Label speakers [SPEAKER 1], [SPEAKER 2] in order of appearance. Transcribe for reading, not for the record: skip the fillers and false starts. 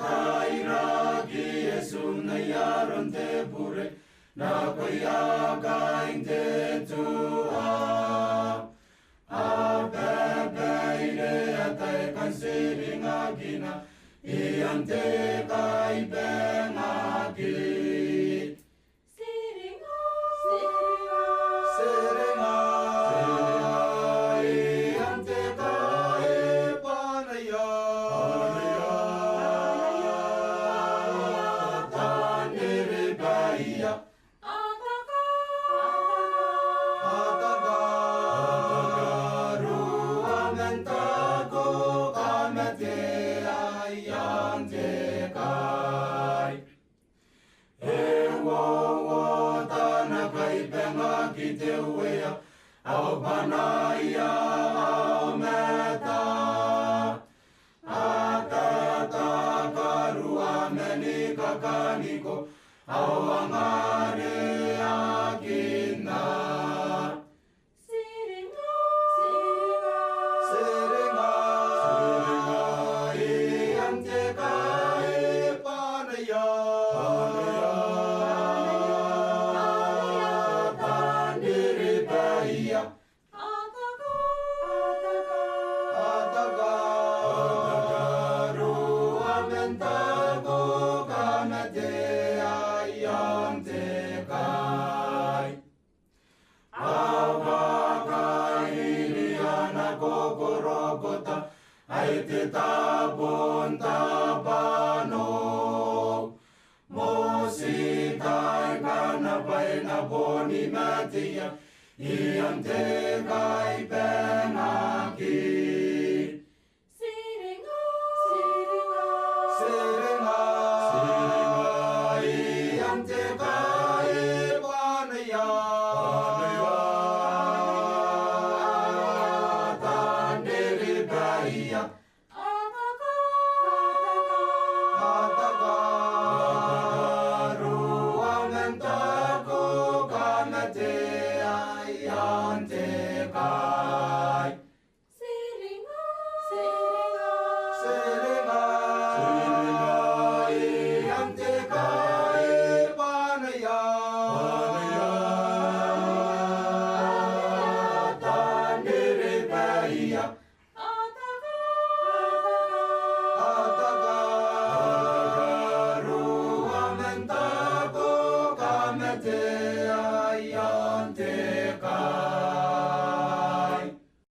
[SPEAKER 1] kairagi Yesu na yaron te pure na koyaga inte tua abebeire atai kansiringagina iante kai bengagi siringa iante kai panaya tanere baya au panaya au meta atata karua meni kakaniko au angare akina siringa iante kai panaya Aite tabon tabano Mosikai kana paina boni matia Iante kai